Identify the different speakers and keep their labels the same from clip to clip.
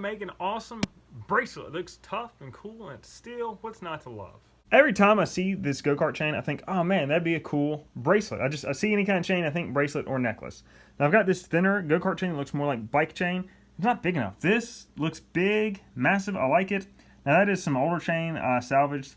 Speaker 1: make an awesome bracelet. It looks tough and cool, and it's steel. What's not to love? Every time I see this go-kart chain, I think, oh man, that'd be a cool bracelet. I see any kind of chain, I think bracelet or necklace. Now I've got this thinner go-kart chain that looks more like bike chain. It's not big enough. This looks big, massive. I like it. Now that is some older chain I salvaged.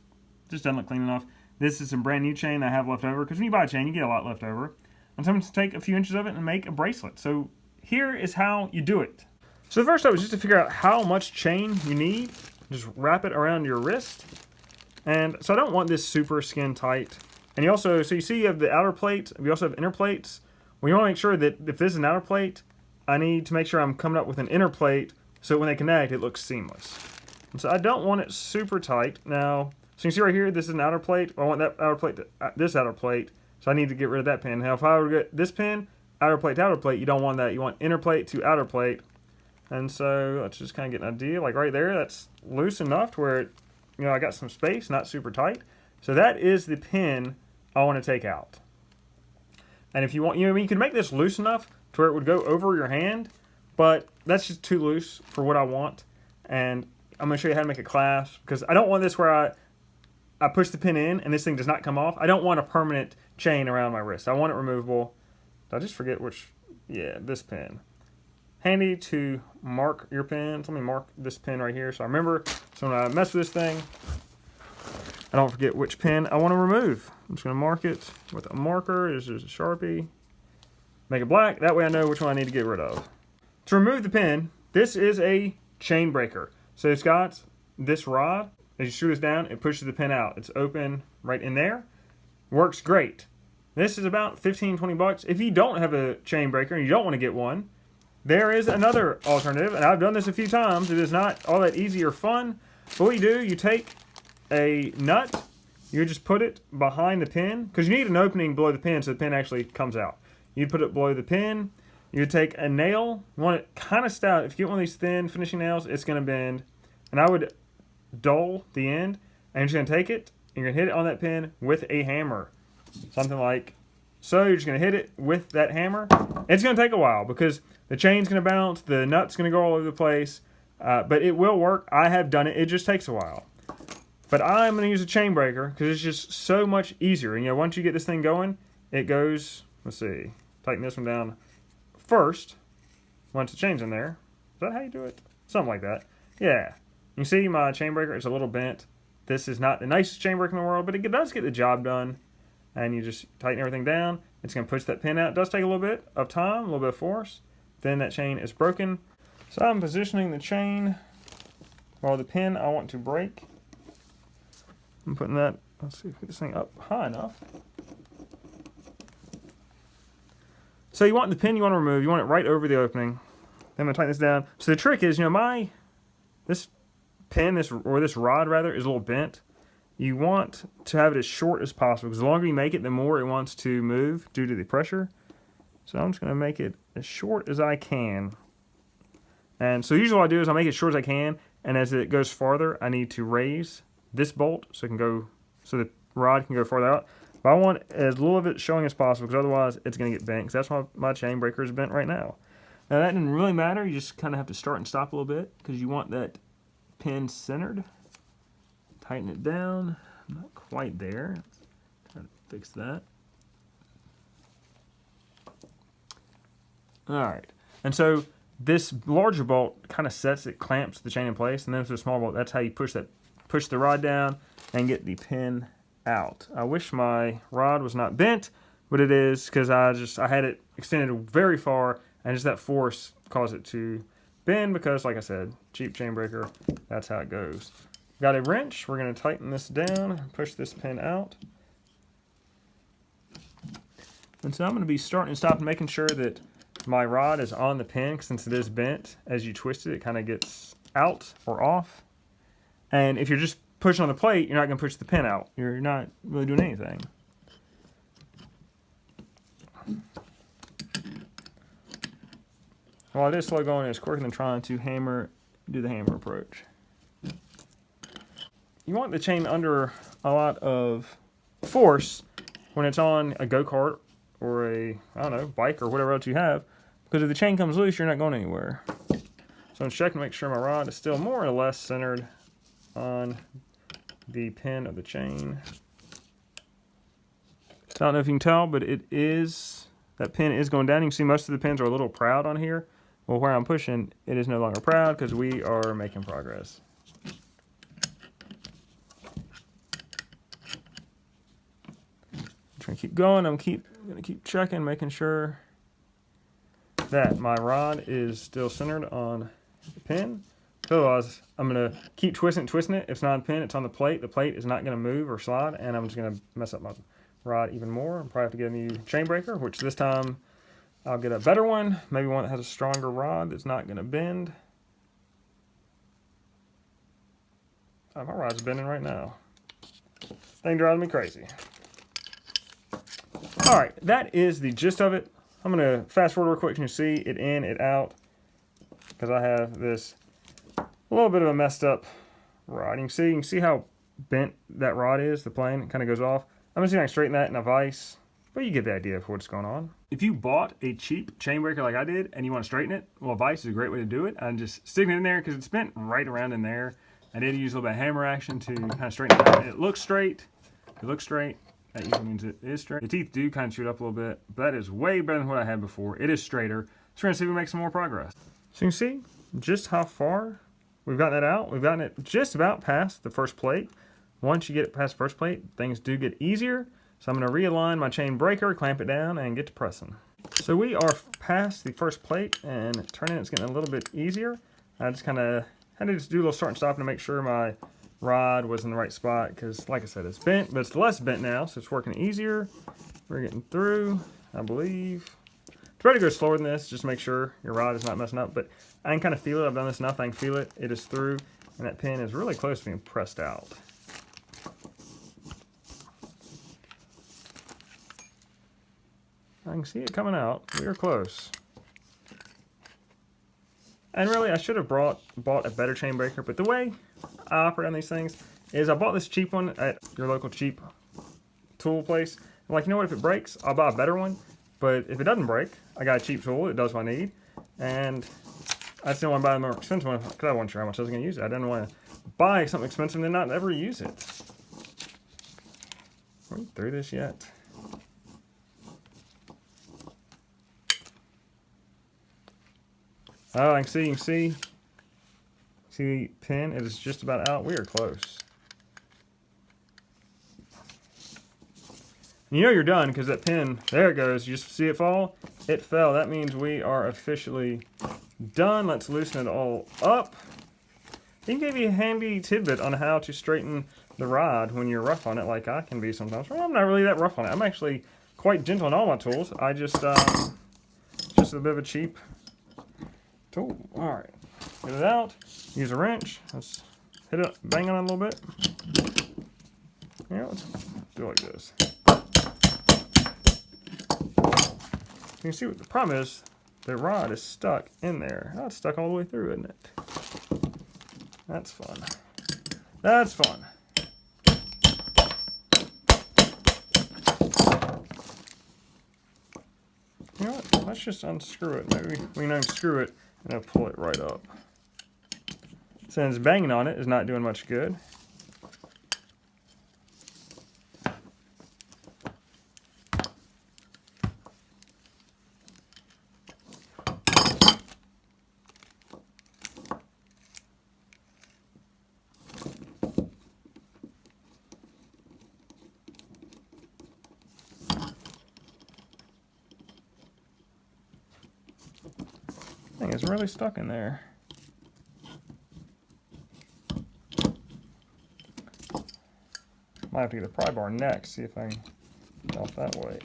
Speaker 1: Just doesn't look clean enough. This is some brand new chain I have left over, because when you buy a chain, you get a lot left over. And so I'm going to take a few inches of it and make a bracelet. So here is how you do it. So the first step is just to figure out how much chain you need. Just wrap it around your wrist. And so I don't want this super skin tight. And you also, so you see you have the outer plates, we also have inner plates. We want to make sure that if this is an outer plate, I need to make sure I'm coming up with an inner plate so when they connect, it looks seamless. And so I don't want it super tight. Now, so you can see right here, this is an outer plate. I want that outer plate to this outer plate. So I need to get rid of that pin. Now, if I were to get this pin, outer plate to outer plate, you don't want that. You want inner plate to outer plate. And so let's just kind of get an idea. Like right there, that's loose enough to where it, you know, I got some space, not super tight. So that is the pin I want to take out. And if you want, you know, I mean, you can make this loose enough to where it would go over your hand, but that's just too loose for what I want. And I'm going to show you how to make a clasp, because I don't want this where I push the pin in and this thing does not come off. I don't want a permanent chain around my wrist. I want it removable. Did I just forget which? Yeah, this pin. Handy to mark your pins. Let me mark this pin right here so I remember. So when I mess with this thing, I don't forget which pin I want to remove. I'm just going to mark it with a marker. This is a Sharpie. Make it black. That way I know which one I need to get rid of. To remove the pin, this is a chain breaker. So it's got this rod. As you screw this down, it pushes the pin out. It's open right in there. Works great. This is about 15-20 bucks. If you don't have a chain breaker and you don't want to get one, there is another alternative, and I've done this a few times. It is not all that easy or fun. But what you do, you take a nut, you just put it behind the pin, because you need an opening below the pin so the pin actually comes out. You put it below the pin. You take a nail, you want it kind of stout. If you get one of these thin finishing nails, it's going to bend. And I would dull the end, and you're just going to take it, and you're going to hit it on that pin with a hammer. Something like so. You're just going to hit it with that hammer. It's going to take a while because the chain's going to bounce, the nut's going to go all over the place, but it will work. I have done it. It just takes a while. But I'm going to use a chain breaker because it's just so much easier. And, you know, once you get this thing going, it goes, let's see, tighten this one down first. Once the chain's in there. Is that how you do it? Something like that. Yeah. You see my chain breaker is a little bent. This is not the nicest chain breaker in the world, but it does get the job done. And you just tighten everything down. It's going to push that pin out. It does take a little bit of time, a little bit of force. Then that chain is broken. So I'm positioning the chain while the pin I want to break. I'm putting that, let's see if we get this thing up high enough. So you want the pin you want to remove, you want it right over the opening. Then I'm going to tighten this down. So the trick is, you know, this pin, this rod rather, is a little bent. You want to have it as short as possible, because the longer you make it, the more it wants to move due to the pressure. So I'm just going to make it as short as I can. And so usually what I do is I make it as short as I can, and as it goes farther, I need to raise this bolt so it can go, so the rod can go farther out. But I want as little of it showing as possible, because otherwise it's going to get bent, because that's why my chain breaker is bent right now. Now that didn't really matter. You just kind of have to start and stop a little bit, because you want that pin centered. Tighten it down. I'm not quite there. Try to fix that. Alright. And so this larger bolt kind of sets it, clamps the chain in place, and then with the small bolt, that's how you push the rod down and get the pin out. I wish my rod was not bent, but it is, because I had it extended very far, and just that force caused it to bend, because like I said, cheap chain breaker, that's how it goes. Got a wrench. We're going to tighten this down, push this pin out. And so I'm going to be starting and stopping, making sure that my rod is on the pin, since it is bent. As you twist it, it kind of gets out or off. And if you're just pushing on the plate, you're not going to push the pin out. You're not really doing anything. While it is slow going, it's quicker than trying to do the hammer approach. You want the chain under a lot of force when it's on a go-kart or a, I don't know, bike or whatever else you have, because if the chain comes loose, you're not going anywhere. So So I'm checking to make sure my rod is still more or less centered on the pin of the chain. So I don't know if you can tell, but it is, that pin is going down. You can see most of the pins are a little proud on here. Well, where I'm pushing, it is no longer proud because we are making progress. I'm trying to keep going. I'm gonna keep checking, making sure that my rod is still centered on the pin. Otherwise, I'm gonna keep twisting it. If it's not on the pin, it's on the plate. The plate is not gonna move or slide, and I'm just gonna mess up my rod even more. I'll probably have to get a new chain breaker, which this time I'll get a better one. Maybe one that has a stronger rod that's not gonna bend. Oh, my rod's bending right now. Thing driving me crazy. All right, that is the gist of it. I'm gonna fast forward real quick and you see it in, it out, because I have this a little bit of a messed up rod. You can see how bent that rod is. The plane kind of goes off. I'm gonna see if I can straighten that in a vise, but you get the idea of what's going on. If you bought a cheap chain breaker like I did and you want to straighten it, well, a vise is a great way to do it. I'm just sticking it in there because it's bent right around in there. I did use a little bit of hammer action to kind of straighten it out. It looks straight. It looks straight. That usually means it is straight. The teeth do kind of shoot up a little bit, but that is way better than what I had before. It is straighter. So we're gonna see if we make some more progress. So you can see just how far we've gotten that out. We've gotten it just about past the first plate. Once you get it past the first plate, things do get easier. So I'm gonna realign my chain breaker, clamp it down, and get to pressing. So we are past the first plate, and turning it's getting a little bit easier. I just kind of had to just do a little start and stop to make sure my rod was in the right spot, because like I said, it's bent, but it's less bent now, so it's working easier. We're getting through, I believe. Try to go slower than this, just make sure your rod is not messing up, but I can kind of feel it. I've done this enough, I can feel it. It is through, and that pin is really close to being pressed out. I can see it coming out. We are close. And really, I should have bought a better chain breaker, but the way I operate on these things is I bought this cheap one at your local cheap tool place. I'm like, you know what, if it breaks, I'll buy a better one. But if it doesn't break, I got a cheap tool, it does what I need. And I just didn't want to buy the more expensive one because I wasn't sure how much I was going to use it. I didn't want to buy something expensive and then not ever use it. Are we through this yet? Oh, you can see the pin, it is just about out. We are close. You know you're done because that pin, there it goes. You just see it fall? It fell. That means we are officially done. Let's loosen it all up. He gave you a handy tidbit on how to straighten the rod when you're rough on it, like I can be sometimes. Well, I'm not really that rough on it. I'm actually quite gentle on all my tools. I just a bit of a cheap tool. All right, get it out. Use a wrench. Let's hit it, bang on it a little bit. Yeah, let's do it like this. You can see what the problem is. The rod is stuck in there. Oh, it's stuck all the way through, isn't it? That's fun. That's fun. You know what? Let's just unscrew it. Maybe we can unscrew it and I'll pull it right up. Since banging on it is not doing much good. Thing is really stuck in there. Might have to get a pry bar next, see if I can get off that way.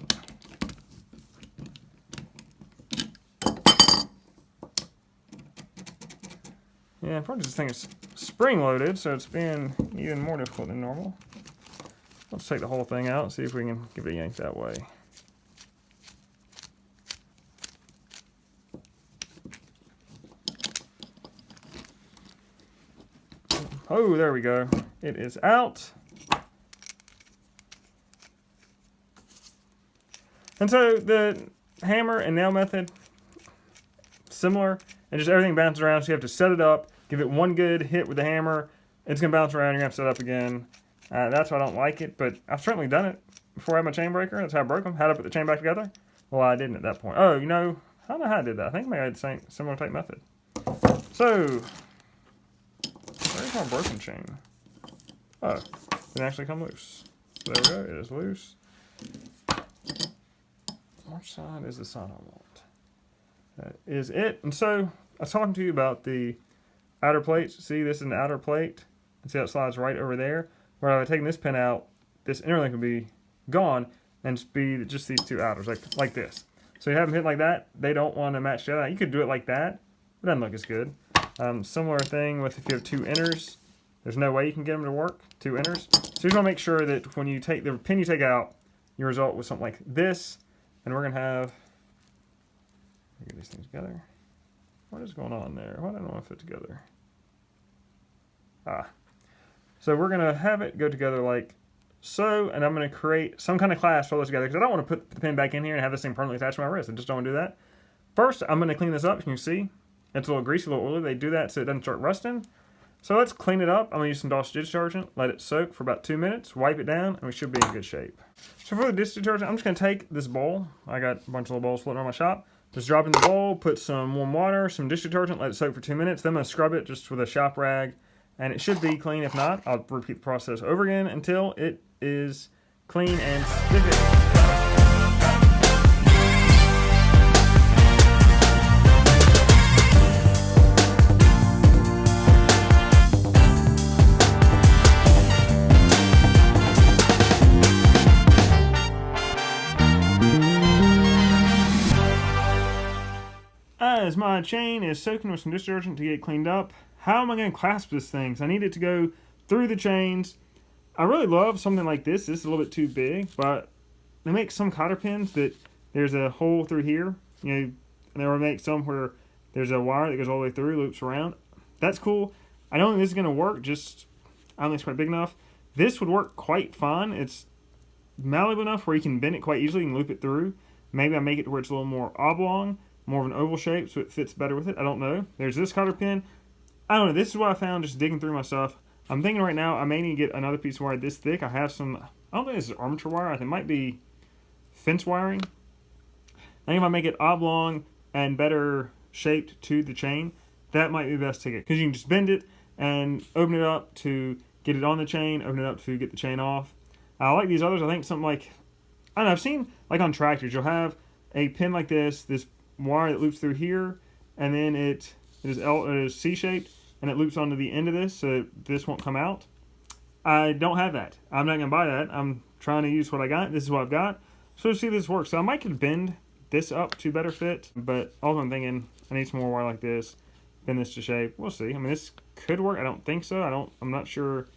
Speaker 1: Yeah, probably this thing is spring loaded, so it's being even more difficult than normal. Let's take the whole thing out and see if we can give it a yank that way. Oh, there we go. It is out. And so the hammer and nail method, similar and just everything bounces around. So you have to set it up, give it one good hit with the hammer. It's gonna bounce around. You're gonna have to set it up again. That's why I don't like it, but I've certainly done it before I had my chain breaker. That's how I broke them. How to put the chain back together? Well, I didn't at that point. Oh, you know, I don't know how I did that. I think maybe I had the same similar type method. So, where's my broken chain? Oh, it didn't actually come loose. There we go. It is loose. Which side is the side I want? That is it. And so, I was talking to you about the outer plates. See, this is an outer plate. And see how it slides right over there? Where if I taken this pin out, this inner link would be gone, and just be just these two outers, like this. So you have them hit like that. They don't want to match together. You could do it like that. It doesn't look as good. Similar thing with if you have two inners. There's no way you can get them to work, two inners. So you just want to make sure that when you take the pin you take out, you result with something like this. And we're going to have, get these things together. What is going on there? Why don't I want to fit together? So we're going to have it go together like so, and I'm going to create some kind of clasp for those together because I don't want to put the pin back in here and have this thing permanently attached to my wrist. I just don't want to do that. First, I'm going to clean this up. As you can see, it's a little greasy, a little oily. They do that so it doesn't start rusting. So let's clean it up. I'm going to use some Dawn dish detergent, let it soak for about 2 minutes, wipe it down, and we should be in good shape. So for the dish detergent, I'm just going to take this bowl. I got a bunch of little bowls floating around my shop. Just drop it in the bowl, put some warm water, some dish detergent, let it soak for 2 minutes. Then I'm going to scrub it just with a shop rag, and it should be clean. If not, I'll repeat the process over again until it is clean and stiff. As my chain is soaking with some dish detergent to get cleaned up, how am I going to clasp this thing? So I need it to go through the chains. I really love something like this. This is a little bit too big, but they make some cotter pins that there's a hole through here. You know, and they will make some where there's a wire that goes all the way through, loops around. That's cool. I don't think this is going to work. Just I don't think it's quite big enough. This would work quite fine. It's malleable enough where you can bend it quite easily and loop it through. Maybe I make it where it's a little more oblong, more of an oval shape, so it fits better with it. I don't know. There's this cotter pin. I don't know. This is what I found just digging through my stuff. I'm thinking right now I may need to get another piece of wire this thick. I have some, I don't think this is armature wire. I think it might be fence wiring. I think if I make it oblong and better shaped to the chain, that might be the best ticket. Because you can just bend it and open it up to get it on the chain, open it up to get the chain off. I like these others. I think something like, I don't know, I've seen like on tractors, you'll have a pin like this wire that loops through here, and then it is C-shaped, and it loops onto the end of this, so this won't come out. I don't have that. I'm not going to buy that. I'm trying to use what I got. This is what I've got. So let's see if this works. So I might could bend this up to better fit, but also I'm thinking I need some more wire like this, bend this to shape. We'll see. I mean, this could work. I don't think so. I'm not sure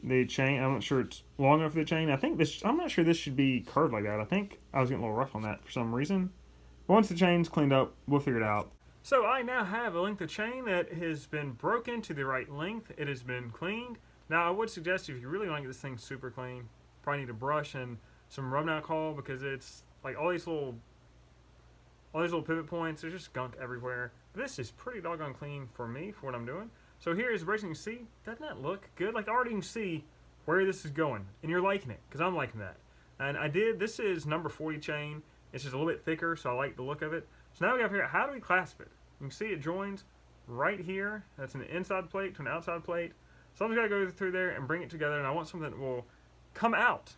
Speaker 1: the chain, I'm not sure it's long enough for the chain. I'm not sure this should be curved like that. I think I was getting a little rough on that for some reason. But once the chain's cleaned up, we'll figure it out. So I now have a length of chain that has been broken to the right length. It has been cleaned. Now I would suggest if you really want to get this thing super clean, probably need a brush and some rubbing alcohol, because it's like all these little pivot points, there's just gunk everywhere. But this is pretty doggone clean for me for what I'm doing. So here is the bracelet. You can see, doesn't that look good? Like already you can see where this is going, and you're liking it, because I'm liking that. And this is number 40 chain. It's just a little bit thicker, so I like the look of it. So now we got to figure out how do we clasp it. You can see it joins right here. That's an inside plate to an outside plate. So I'm just got to go through there and bring it together, and I want something that will come out.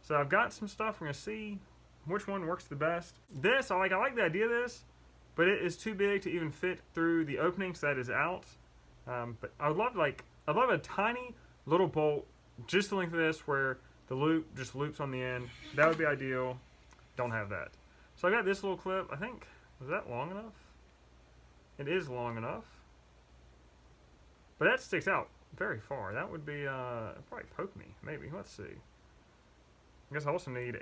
Speaker 1: So I've got some stuff. We're going to see which one works the best. This, I like the idea of this, but it is too big to even fit through the opening, so that is out. But I'd love a tiny little bolt, just the length of this, where the loop just loops on the end. That would be ideal. Don't have that. So I got this little clip. I think, was that long enough? It is long enough. But that sticks out very far. That would be, probably poke me, maybe. Let's see. I guess I also need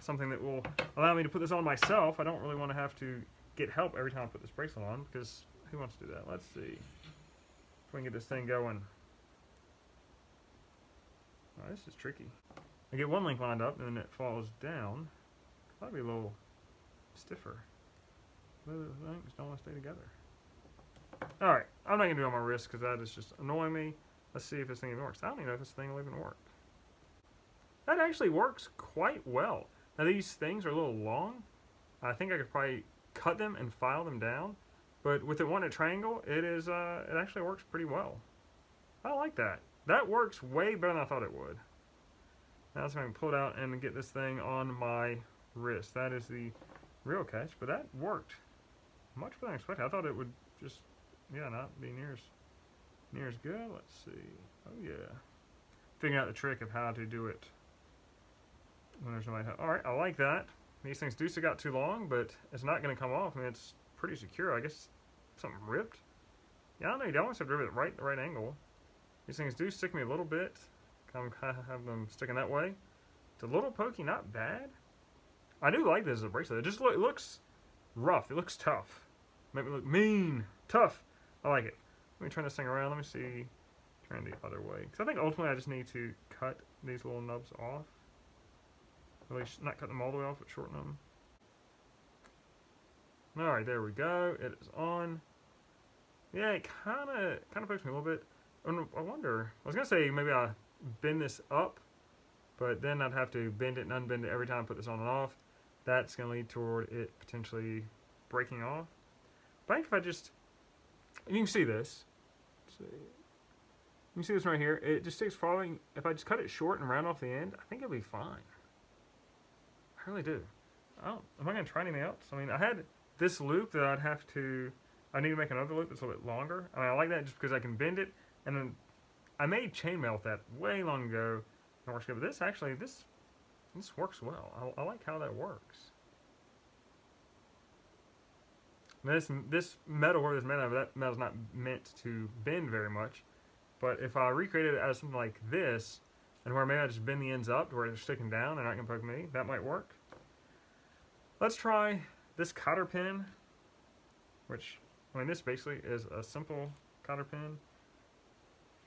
Speaker 1: something that will allow me to put this on myself. I don't really want to have to get help every time I put this bracelet on, because who wants to do that? Let's see if we can get this thing going. Oh, this is tricky. I get one link lined up, and then it falls down. That'd be a little stiffer. Those links don't want to stay together. Alright, I'm not going to do it on my wrist because that is just annoying me. Let's see if this thing even works. I don't even know if this thing will even work. That actually works quite well. Now these things are a little long. I think I could probably cut them and file them down. But with it wanting a triangle, it actually works pretty well. I like that. That works way better than I thought it would. Now let's go and pull it out and get this thing on my wrist. That is the real catch, but that worked much better than I expected. I thought it would just, yeah, not be near as good. Let's see. Oh yeah. Figuring out the trick of how to do it when there's nobody. All right, I like that. These things do stick out too long, but it's not going to come off. I mean, it's pretty secure. I guess something ripped. Yeah, I don't know. You almost have to rip it right the right angle. These things do stick me a little bit. Kind of have them sticking that way. It's a little pokey, not bad. I do like this as a bracelet. It just it looks rough. It looks tough. Make me look mean, tough. I like it. Let me turn this thing around. Let me see. Turn the other way. Because I think ultimately I just need to cut these little nubs off. At least not cut them all the way off, but shorten them. Alright, there we go. It is on. Yeah, it kind of pokes me a little bit. I wonder. I was going to say maybe I bend this up, but then I'd have to bend it and unbend it every time I put this on and off. That's going to lead toward it potentially breaking off. But I think if I just, and you can see this. Let's see. You can see this right here. It just takes following. If I just cut it short and round off the end, I think it'll be fine. I really do. Am I going to try anything else? I mean, I had this loop that I need to make another loop that's a little bit longer. I mean, I like that just because I can bend it. And then I made chainmail with that way long ago. It works good. But this actually, this works well. I like how that works. This metal, where this metal, that metal's not meant to bend very much. But if I recreated it as something like this, and where maybe I just bend the ends up to where they're sticking down and not going to poke me, that might work. Let's try this cotter pin, which, I mean, this basically is a simple cotter pin.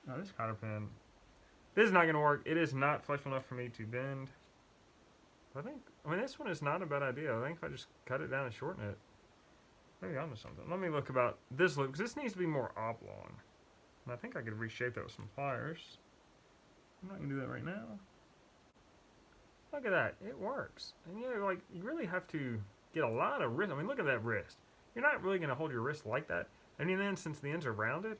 Speaker 1: Now this cotter pin, this is not going to work. It is not flexible enough for me to bend. I mean, this one is not a bad idea. I think if I just cut it down and shorten it, maybe onto something. Let me look about this loop, because this needs to be more oblong. And I think I could reshape that with some pliers. I'm not going to do that right now. Look at that. It works. And you know, like, you really have to get a lot of wrist. I mean, look at that wrist. You're not really going to hold your wrist like that. And then, since the ends are rounded,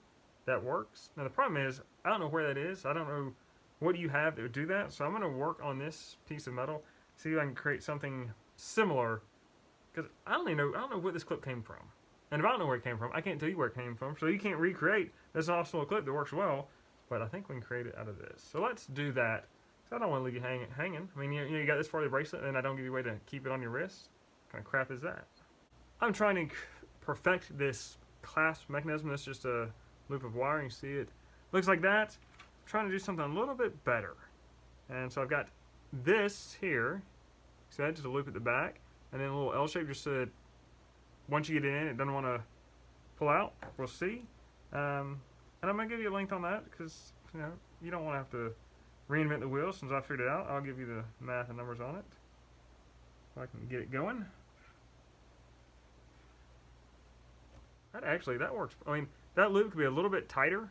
Speaker 1: that works. Now, the problem is, I don't know where that is. I don't know what you have that would do that. So I'm going to work on this piece of metal, see if I can create something similar. Because I don't know where this clip came from. And if I don't know where it came from, I can't tell you where it came from. So you can't recreate this awesome clip that works well. But I think we can create it out of this. So let's do that. So I don't want to leave you hanging. I mean, you got this part of the bracelet, and I don't give you a way to keep it on your wrist. What kind of crap is that? I'm trying to perfect this clasp mechanism. This is just a loop of wire. You see it looks like that. I'm trying to do something a little bit better. And so I've got this here. See that? Just a loop at the back. And then a little L shape just so that once you get it in, it doesn't want to pull out. We'll see. And I'm going to give you a length on that because, you know, you don't want to have to reinvent the wheel. Since I figured it out, I'll give you the math and numbers on it. So I can get it going. That works. I mean, that loop could be a little bit tighter.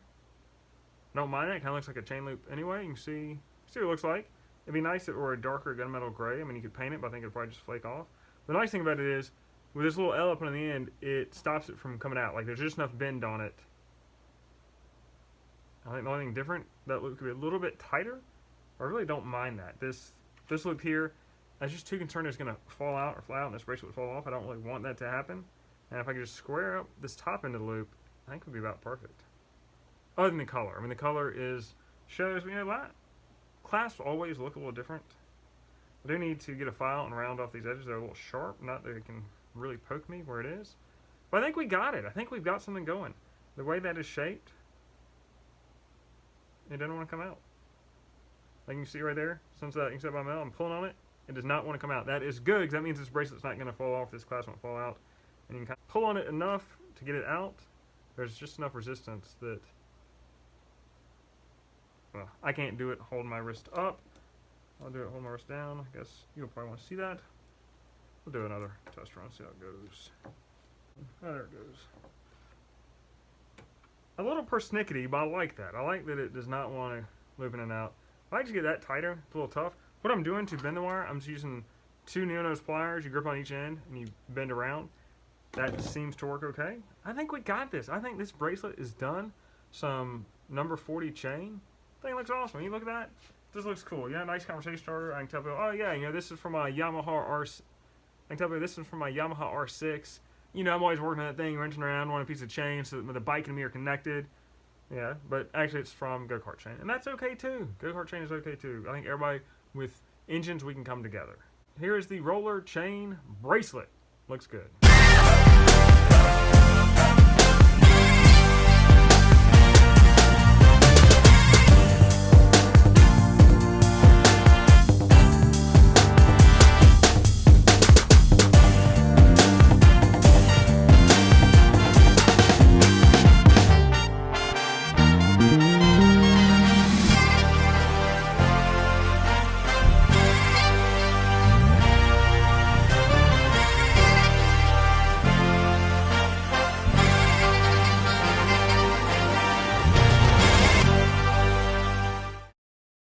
Speaker 1: Don't mind it. It kind of looks like a chain loop anyway. You can see what it looks like. It'd be nice if it were a darker gunmetal gray. I mean, you could paint it, but I think it'd probably just flake off. The nice thing about it is, with this little L up on the end, it stops it from coming out. Like, there's just enough bend on it. I think the only thing different, that loop could be a little bit tighter. I really don't mind that. This loop here, I was just too concerned it's going to fall out or fly out and this bracelet would fall off. I don't really want that to happen. And if I could just square up this top end of the loop, I think it would be about perfect. Other than the color. I mean, the color shows, you know, that clasps always look a little different. I do need to get a file and round off these edges. They're a little sharp. Not that it can really poke me where it is. But I think we got it. I think we've got something going. The way that is shaped, it doesn't want to come out. Like you can see right there, since you can see by metal, I'm pulling on it. It does not want to come out. That is good, because that means this bracelet's not going to fall off. This clasp won't fall out. And you can kind of pull on it enough to get it out. There's just enough resistance that, well, I can't do it holding my wrist up. I'll do it holding my wrist down. I guess you'll probably want to see that. We'll do another test run, see how it goes. Oh, there it goes. A little persnickety, but I like that. I like that it does not want to loop in and out. I like to get that tighter. It's a little tough. What I'm doing to bend the wire, I'm just using 2 neo-nose pliers. You grip on each end and you bend around. That seems to work okay. I think we got this. I think this bracelet is done. Some number 40 chain. I think it looks awesome. You look at that. This looks cool. Yeah, nice conversation starter. I can tell people, oh yeah, this is from my Yamaha R. I can tell people this is from my Yamaha R6. I'm always working on that thing, wrenching around, wanting a piece of chain so that the bike and me are connected. Yeah, but actually it's from go-kart chain, and that's okay too. Go-kart chain is okay too. I think everybody with engines, we can come together. Here is the roller chain bracelet. Looks good.